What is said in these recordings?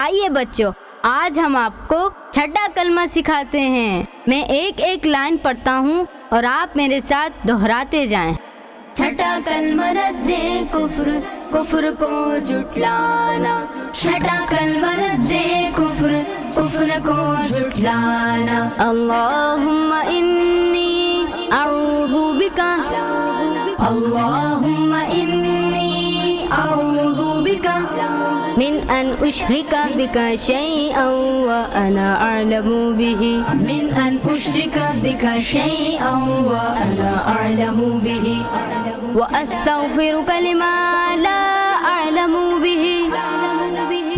आइए बच्चों, आज हम आपको छठा कलमा सिखाते हैं। मैं एक एक लाइन पढ़ता हूँ और आप मेरे साथ दोहराते जाएं। छठा कलमा रद्दे कुफ्र, कुफ्र को जुटलाना। छठा कलमा रद्दे कुफ्र, कुफ्र को जुटलाना। अल्लाहुम्मा इन्नी अऊज़ु बिका, अल्लाहुम्मा इन्नी अऊज़ु बिका मिन अन उश्रिका बिका शैअन व अना अअलमु बिही, मिन अन उश्रिका बिका शैअन व अना अअलमु बिही, व अस्तगफिरुका लिमा ला अअलमु बिही,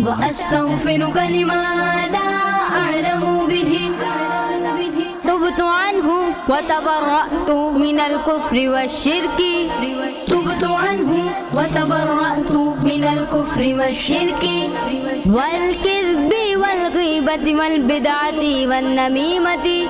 व अस्तगफिरुका लिमा ला अअलमु बिही। तुबतु अन्हु व तबर्रअतु मिनल कुफ्रि वश्शिर्की, तुबतु अन्हु व तबर्रअतु मिनल कुफ्रि वश्शिर्की, वल किज़्बि वल गीबति वल बिदअति वन नमीमति,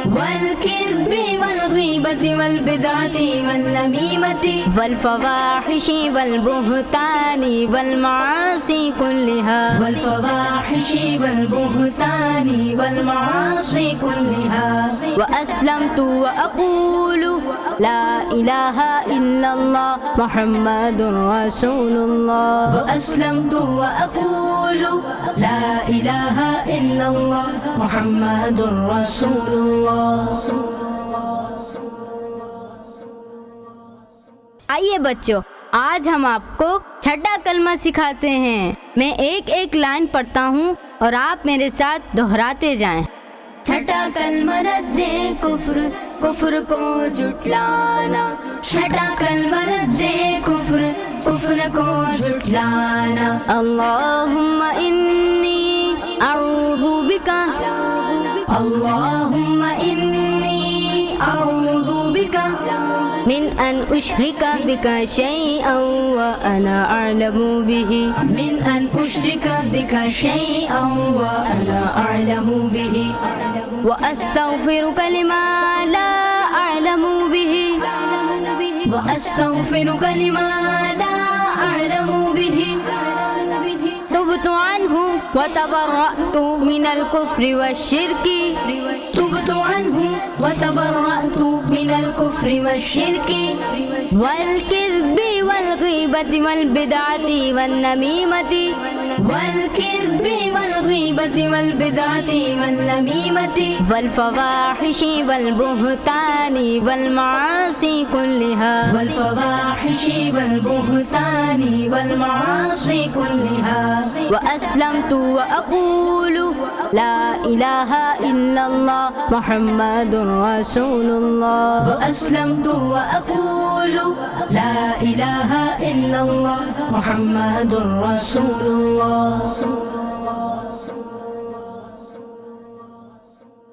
वल किज़्बि वल गीबति वल बिदअति वन नमीमति, वल फवाहिशि वल बुहतानि वल मआसी कुल्लिहा, वल फवाहिशि वल बुहतानि वल मआसी कुल्लिहा। व अस्लमतु व अक़ूलु ला इलाहा इल्लल्लाह मुहम्मदुर रसूलुल्लाह, व अस्लमतु व अक़ूलु ला इलाहा इल्लल्लाह मुहम्मदुर रसूलुल्लाह। आइए बच्चों, आज हम आपको छठा कलमा सिखाते हैं। मैं एक एक लाइन पढ़ता हूँ और आप मेरे साथ दोहराते जाएं। छठा कलमा रद्दे कुफ्र, कुफ्र को जुटलाना। छठा कलमा रद्दे कुफ्र, कुफ्र को जुटलाना। अल्लाहुम्मा इन्नी अऊज़ु बिका, अल्लाहुम्मा इन्नी अऊज़ु बिका मिन अन उश्रिका बिका शैअन व अना अअलमु बिही, मिन अन उश्रिका बिका शैअन व अना अअलमु बिही, व अस्तगफिरुका लिमा ला अअलमु बिही, व अस्तगफिरुका लिमा ला अअलमु बिही। तुबतु अन्हु व तबर्रअतु मिनल कुफ्रि वश्शिर्की, तुबतु अन्हु व तबर्रअतु मिनल कुफ्रि वश्शिर्की, वल किज़्बि वल गीबति वल बिदअति वन नमीमति, वल किज़्बि वल गीबति वल बिदअति वन नमीमति, वल फवाहिशि वल बुहतानि वल मआसी कुल्लिहा, वल फवाहिशि वल बुहतानि वल मआसी कुल्लिहा। व अस्लमतु व अक़ूलु ला इलाहा इल्लल्लाह मुहम्मदुर रसूलुल्लाह, व अस्लमतु व अक़ूलु ला इलाहा इल्लल्लाह मुहम्मदुर रसूलुल्लाह।